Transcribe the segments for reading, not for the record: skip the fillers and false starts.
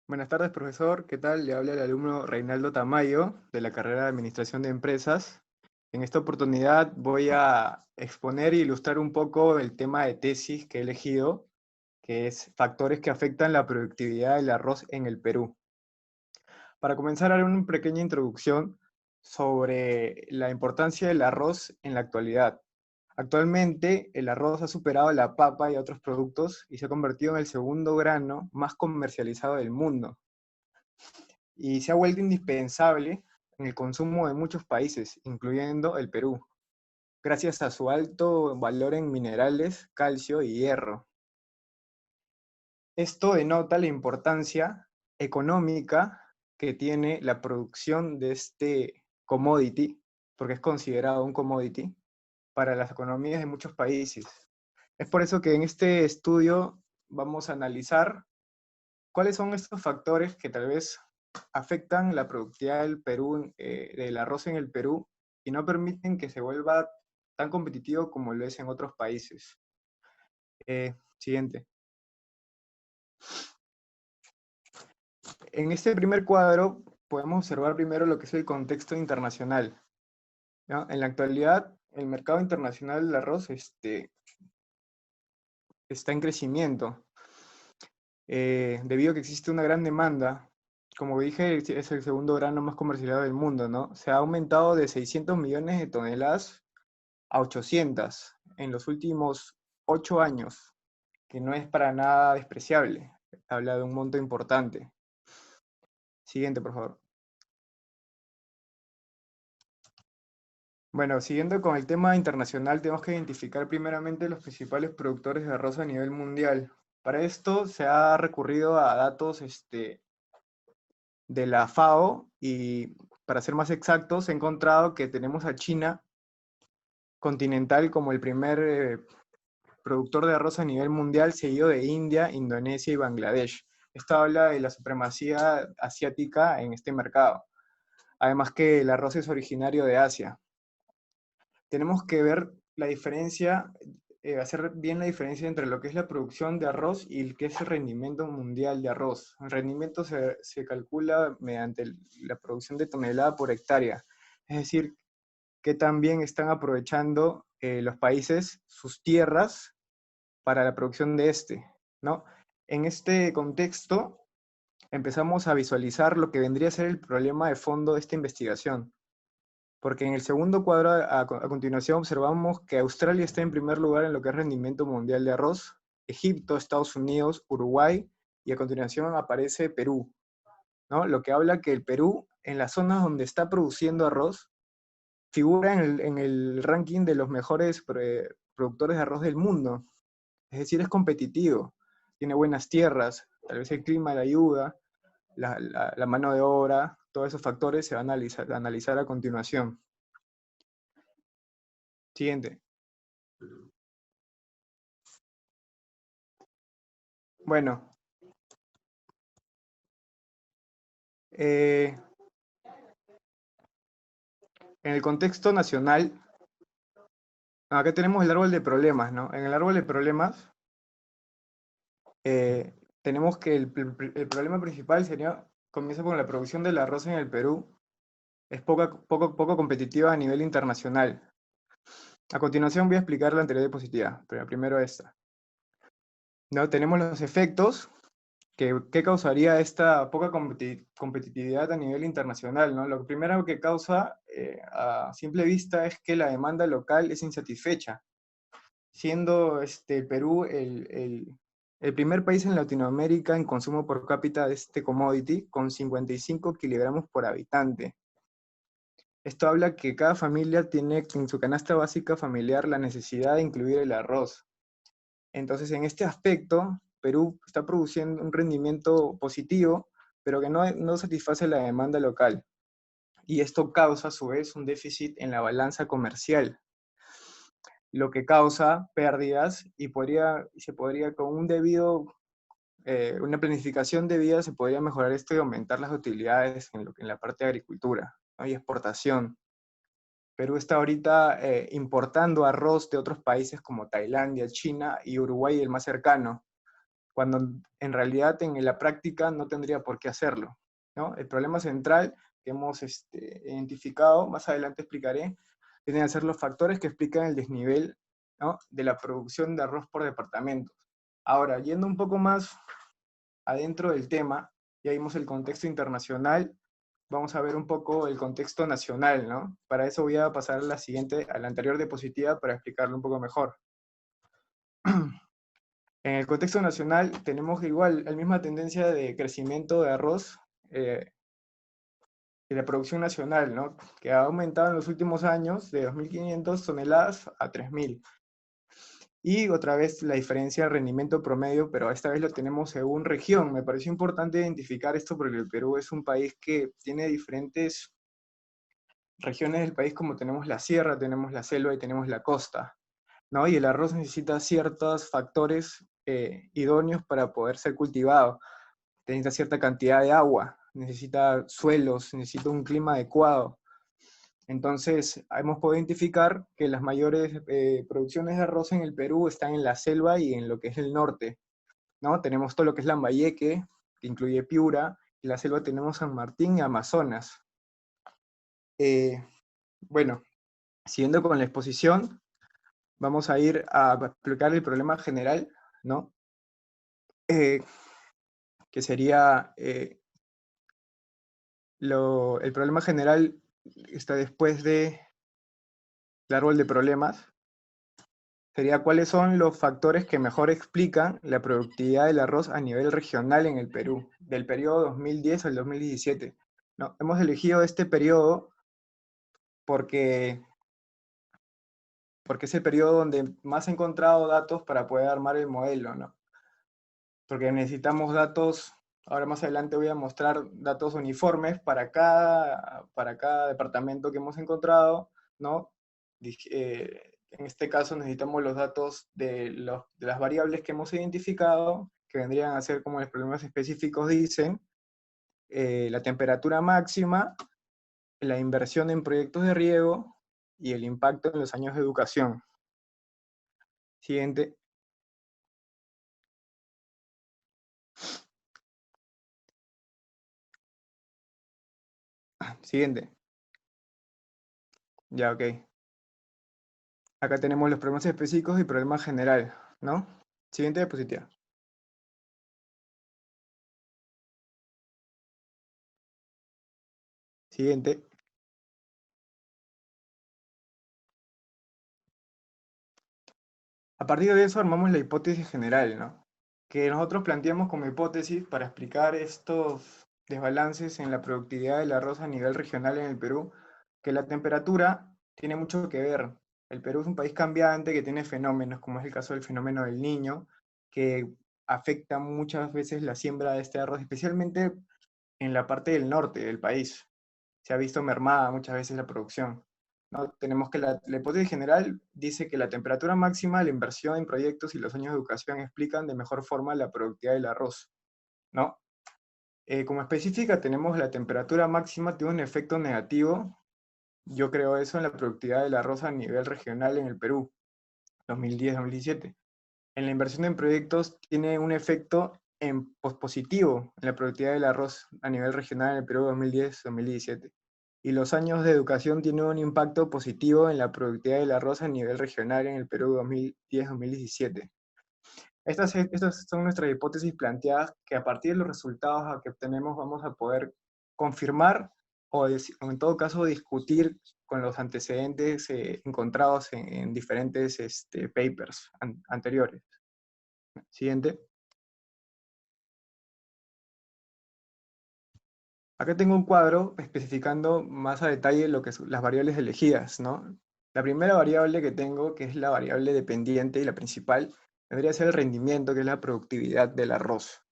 Buenas tardes, profesor. ¿Qué tal? Le habla el alumno Reinaldo Tamayo, de la carrera de Administración de Empresas. En esta oportunidad voy a exponer e ilustrar un poco el tema de tesis que he elegido, que es factores que afectan la productividad del arroz en el Perú. Para comenzar, haré una pequeña introducción sobre la importancia del arroz en la actualidad. Actualmente, el arroz ha superado la papa y otros productos y se ha convertido en el segundo grano más comercializado del mundo, y se ha vuelto indispensable en el consumo de muchos países, incluyendo el Perú, gracias a su alto valor en minerales, calcio y hierro. Esto denota la importancia económica que tiene la producción de este commodity, porque es considerado un commodity, para las economías de muchos países. Es por eso que en este estudio vamos a analizar cuáles son estos factores que tal vez afectan la productividad del Perú, del arroz en el Perú, y no permiten que se vuelva tan competitivo como lo es en otros países. Siguiente. En este primer cuadro podemos observar primero lo que es el contexto internacional, ¿no? En la actualidad, el mercado internacional del arroz está en crecimiento, debido a que existe una gran demanda. Como dije, es el segundo grano más comercializado del mundo, ¿no? Se ha aumentado de 600 millones de toneladas a 800 en los últimos 8 años, que no es para nada despreciable. Habla de un monto importante. Siguiente, por favor. Bueno, siguiendo con el tema internacional, tenemos que identificar primeramente los principales productores de arroz a nivel mundial. Para esto se ha recurrido a datos de la FAO y, para ser más exactos, he encontrado que tenemos a China continental como el primer productor de arroz a nivel mundial, seguido de India, Indonesia y Bangladesh. Esto habla de la supremacía asiática en este mercado. Además que el arroz es originario de Asia. Tenemos que ver la diferencia, hacer bien la diferencia entre lo que es la producción de arroz y el que es el rendimiento mundial de arroz. El rendimiento se calcula mediante la producción de tonelada por hectárea. Es decir, que también están aprovechando los países sus tierras para la producción de ¿no? En este contexto, empezamos a visualizar lo que vendría a ser el problema de fondo de esta investigación. Porque en el segundo cuadro, a continuación, observamos que Australia está en primer lugar en lo que es rendimiento mundial de arroz, Egipto, Estados Unidos, Uruguay, y a continuación aparece Perú, ¿no? Lo que habla que el Perú, en las zonas donde está produciendo arroz, figura en el ranking de los mejores productores de arroz del mundo. Es decir, es competitivo, tiene buenas tierras, tal vez el clima le ayuda, la mano de obra, todos esos factores se van a analizar a continuación. Siguiente. Bueno, eh, en el contexto nacional, acá tenemos el árbol de problemas, ¿no? En el árbol de problemas eh, tenemos que el problema principal sería, comienza con la producción del arroz en el Perú, es poco competitiva a nivel internacional. A continuación voy a explicar la anterior diapositiva, pero primero esta. ¿No? Tenemos los efectos que causaría esta poca competitividad a nivel internacional, ¿no? Lo primero que causa a simple vista es que la demanda local es insatisfecha, siendo el Perú el primer país en Latinoamérica en consumo por cápita de este commodity, con 55 kilogramos por habitante. Esto habla que cada familia tiene en su canasta básica familiar la necesidad de incluir el arroz. Entonces, en este aspecto, Perú está produciendo un rendimiento positivo, pero que no satisface la demanda local. Y esto causa, a su vez, un déficit en la balanza comercial, lo que causa pérdidas y se podría, con una planificación debida, se podría mejorar esto y aumentar las utilidades en la parte de agricultura, ¿no? Y exportación. Perú está ahorita importando arroz de otros países como Tailandia, China y Uruguay, el más cercano. cuando en realidad en la práctica no tendría por qué hacerlo, ¿no? El problema central que hemos identificado, más adelante explicaré, tienen que ser los factores que explican el desnivel, ¿no?, de la producción de arroz por departamentos. Ahora, yendo un poco más adentro del tema, ya vimos el contexto internacional, vamos a ver un poco el contexto nacional, ¿no? Para eso voy a pasar a la anterior diapositiva para explicarlo un poco mejor. En el contexto nacional tenemos igual la misma tendencia de crecimiento de arroz y la producción nacional, ¿no?, que ha aumentado en los últimos años de 2.500 toneladas a 3.000. Y otra vez la diferencia de rendimiento promedio, pero esta vez lo tenemos según región. Me pareció importante identificar esto porque el Perú es un país que tiene diferentes regiones del país, como tenemos la sierra, tenemos la selva y tenemos la costa, ¿no? Y el arroz necesita ciertos factores idóneos para poder ser cultivado. Necesita cierta cantidad de agua, necesita suelos, necesita un clima adecuado. Entonces, hemos podido identificar que las mayores producciones de arroz en el Perú están en la selva y en lo que es el norte, ¿no? Tenemos todo lo que es Lambayeque, que incluye Piura, y la selva tenemos San Martín y Amazonas. Bueno, siguiendo con la exposición, vamos a ir a explicar el problema general, ¿no? Que sería el problema general está después del árbol de problemas. Sería cuáles son los factores que mejor explican la productividad del arroz a nivel regional en el Perú, del periodo 2010 al 2017. ¿No? Hemos elegido este periodo porque es el periodo donde más he encontrado datos para poder armar el modelo, ¿no? Porque necesitamos datos, ahora más adelante voy a mostrar datos uniformes para cada departamento que hemos encontrado, ¿no? En este caso necesitamos los datos de las variables que hemos identificado, que vendrían a ser, como los problemas específicos dicen, la temperatura máxima, la inversión en proyectos de riego y el impacto en los años de educación. Siguiente. Siguiente. Ya, ok. Acá tenemos los problemas específicos y problema general, ¿no? Siguiente diapositiva. Siguiente. A partir de eso armamos la hipótesis general, ¿no? Que nosotros planteamos como hipótesis para explicar estos desbalances en la productividad del arroz a nivel regional en el Perú, que la temperatura tiene mucho que ver. El Perú es un país cambiante que tiene fenómenos, como es el caso del fenómeno del Niño, que afecta muchas veces la siembra de este arroz, especialmente en la parte del norte del país. Se ha visto mermada muchas veces la producción, ¿no? Tenemos que la hipótesis general dice que la temperatura máxima, la inversión en proyectos y los años de educación explican de mejor forma la productividad del arroz, ¿no? Como específica tenemos la temperatura máxima tiene un efecto negativo, yo creo eso, en la productividad del arroz a nivel regional en el Perú, 2010-2017. En la inversión en proyectos tiene un efecto positivo en la productividad del arroz a nivel regional en el Perú 2010-2017. Y los años de educación tienen un impacto positivo en la productividad del arroz a nivel regional en el Perú 2010-2017. Estas son nuestras hipótesis planteadas que a partir de los resultados que obtenemos vamos a poder confirmar o en todo caso discutir con los antecedentes encontrados en diferentes papers anteriores. Siguiente. Acá tengo un cuadro especificando más a detalle lo que son las variables elegidas, ¿no? La primera variable que tengo, que es la variable dependiente y la principal, debería ser el rendimiento, que es la productividad del arroz.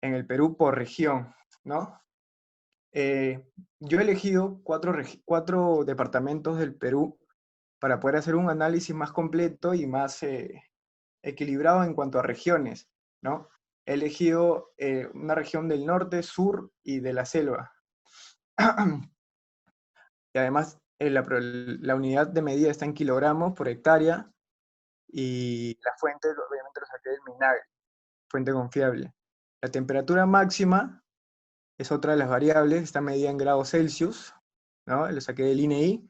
En el Perú por región, ¿no? Yo he elegido cuatro departamentos del Perú para poder hacer un análisis más completo y más equilibrado en cuanto a regiones, ¿no? He elegido una región del norte, sur y de la selva. Y además la unidad de medida está en kilogramos por hectárea y la fuente obviamente lo saqué del MINAGRE. fuente confiable. La temperatura máxima es otra de las variables, está medida en grados Celsius, ¿no? Lo saqué del INEI.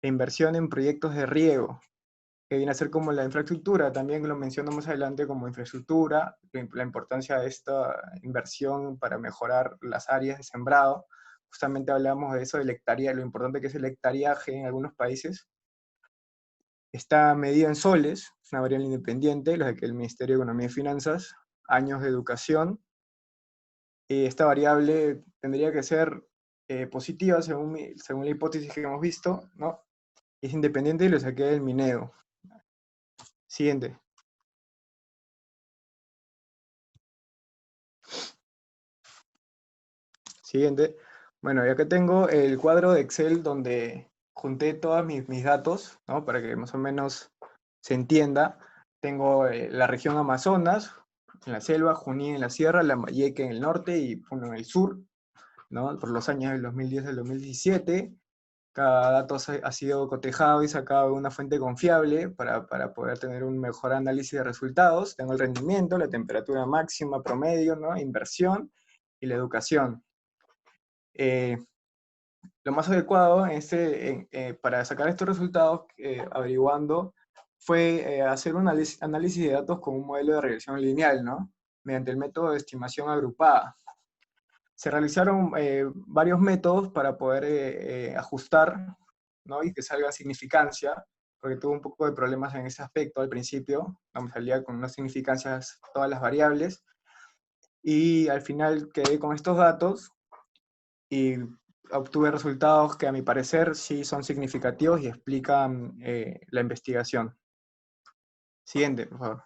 La inversión en proyectos de riego, que viene a ser como la infraestructura, también lo menciono más adelante como infraestructura, la importancia de esta inversión para mejorar las áreas de sembrado. Justamente hablamos de eso, del hectárea, lo importante que es el hectareaje en algunos países. Está medido en soles, es una variable independiente, lo que el Ministerio de Economía y Finanzas, años de educación. Esta variable tendría que ser positiva según la hipótesis que hemos visto, ¿no? Es independiente y lo saqué del Mineo. Siguiente. Siguiente. Bueno, ya que tengo el cuadro de Excel donde junté todos mis datos, ¿no? Para que más o menos se entienda. Tengo la región Amazonas, en la selva, Junín en la sierra, Lambayeque en el norte y Puno en el sur, ¿no? Por los años del 2010 al 2017. Cada dato ha sido cotejado y sacado de una fuente confiable para poder tener un mejor análisis de resultados. Tengo el rendimiento, la temperatura máxima promedio, ¿no? Inversión y la educación. Lo más adecuado para sacar estos resultados, averiguando, fue hacer un análisis de datos con un modelo de regresión lineal, ¿no? Mediante el método de estimación agrupada. Se realizaron varios métodos para poder ajustar, ¿no? Y que salga significancia, porque tuve un poco de problemas en ese aspecto al principio, no me salía con unas significancias todas las variables, y al final quedé con estos datos y obtuve resultados que a mi parecer sí son significativos y explican la investigación. Siguiente, por favor.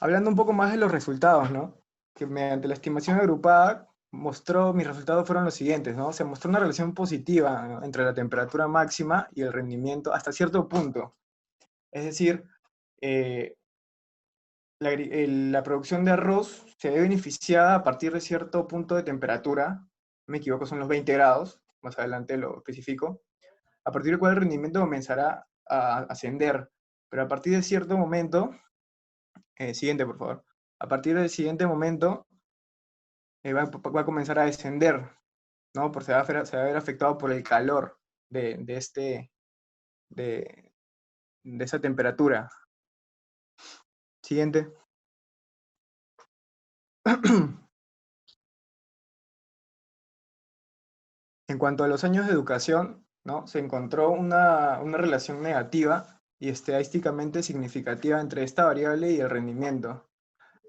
Hablando un poco más de los resultados, ¿no? Que mediante la estimación agrupada mis resultados fueron los siguientes, ¿no? Se mostró una relación positiva, ¿no?, entre la temperatura máxima y el rendimiento hasta cierto punto. Es decir, eh, la producción de arroz se ve beneficiada a partir de cierto punto de temperatura, no me equivoco, son los 20 grados, más adelante lo especifico, a partir del cual el rendimiento comenzará a ascender, pero a partir de cierto momento, siguiente por favor, a partir del siguiente momento va a comenzar a descender, ¿no? Porque se va a ver afectado por el calor de, de, de esa temperatura. Siguiente. En cuanto a los años de educación, ¿no? Se encontró una relación negativa y estadísticamente significativa entre esta variable y el rendimiento.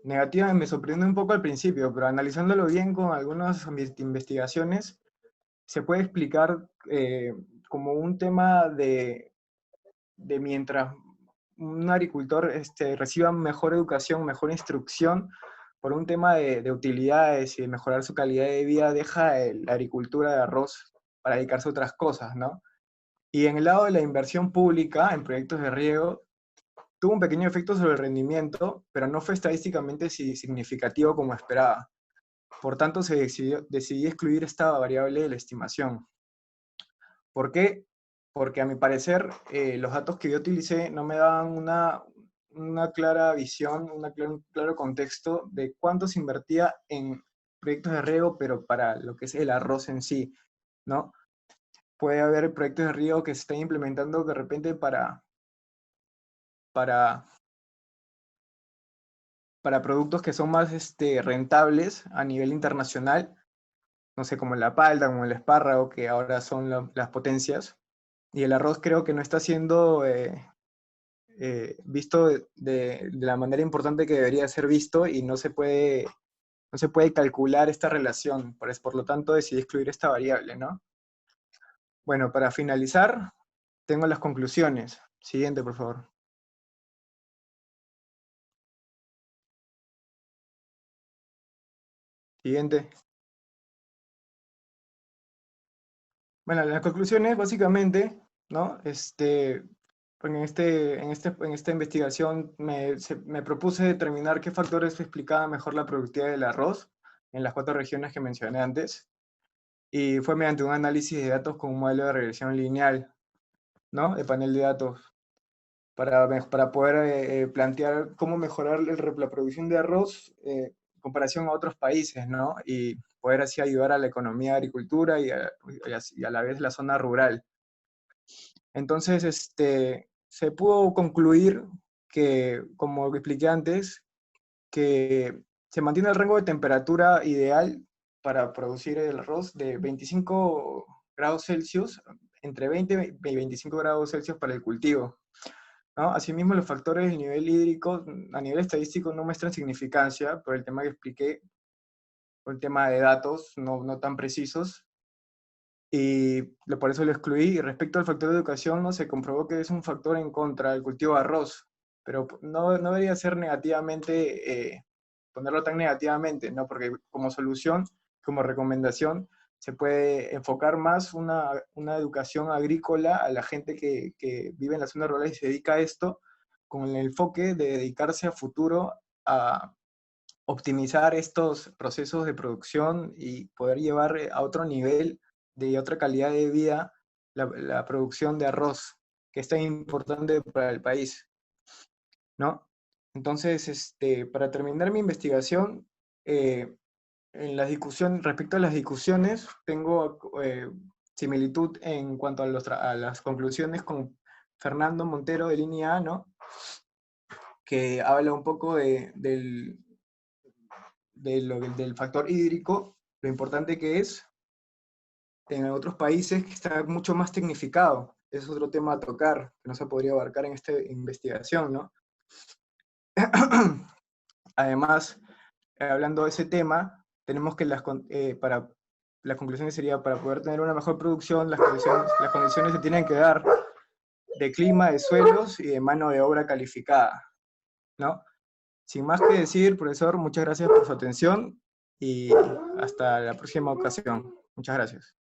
Negativa me sorprendió un poco al principio, pero analizándolo bien con algunas investigaciones, se puede explicar como un tema de mientras un agricultor reciba mejor educación, mejor instrucción, por un tema de utilidades y de mejorar su calidad de vida, deja la agricultura de arroz para dedicarse a otras cosas, ¿no? Y en el lado de la inversión pública en proyectos de riego, tuvo un pequeño efecto sobre el rendimiento, pero no fue estadísticamente significativo como esperaba. Por tanto, decidí excluir esta variable de la estimación. ¿Por qué? Porque a mi parecer los datos que yo utilicé no me daban una clara visión, un claro contexto de cuánto se invertía en proyectos de riego, pero para lo que es el arroz en sí, ¿no? Puede haber proyectos de riego que se estén implementando de repente para, para productos que son más rentables a nivel internacional, no sé, como la palta, como el espárrago, que ahora son las potencias, y el arroz creo que no está siendo visto de la manera importante que debería ser visto y no se puede calcular esta relación, por lo tanto decidí excluir esta variable, ¿no? Bueno, para finalizar, tengo las conclusiones. Siguiente, por favor. Siguiente. Bueno, las conclusiones básicamente, ¿no? En esta investigación me propuse determinar qué factores explicaban mejor la productividad del arroz en las 4 regiones que mencioné antes, y fue mediante un análisis de datos con un modelo de regresión lineal, ¿no? De panel de datos. para poder plantear cómo mejorar la producción de arroz en comparación a otros países, ¿no? Y poder así ayudar a la economía de agricultura y a la vez la zona rural. Entonces, se pudo concluir que, como expliqué antes, que se mantiene el rango de temperatura ideal para producir el arroz de 25 grados Celsius, entre 20 y 25 grados Celsius para el cultivo, ¿no? Asimismo, los factores del nivel hídrico a nivel estadístico no muestran significancia por el tema que expliqué, por el tema de datos no tan precisos, y por eso lo excluí. Y respecto al factor de educación, no se comprobó que es un factor en contra del cultivo de arroz, pero no debería ser negativamente, ponerlo tan negativamente, ¿no? Porque como solución, como recomendación, se puede enfocar más una educación agrícola a la gente que vive en las zonas rurales y se dedica a esto, con el enfoque de dedicarse a futuro a optimizar estos procesos de producción y poder llevar a otro nivel de otra calidad de vida la producción de arroz, que es tan importante para el país, ¿no? Entonces, para terminar mi investigación, en las discusiones, respecto a las discusiones, tengo similitud en cuanto a, a las conclusiones con Fernando Montero de Línea A, ¿no? Que habla un poco del factor hídrico, lo importante que es en otros países que está mucho más tecnificado. Es otro tema a tocar, que no se podría abarcar en esta investigación, ¿no? Además, hablando de ese tema, tenemos que para la conclusión sería, para poder tener una mejor producción, las condiciones se tienen que dar de clima, de suelos y de mano de obra calificada, ¿no? Sin más que decir, profesor, muchas gracias por su atención y hasta la próxima ocasión. Muchas gracias.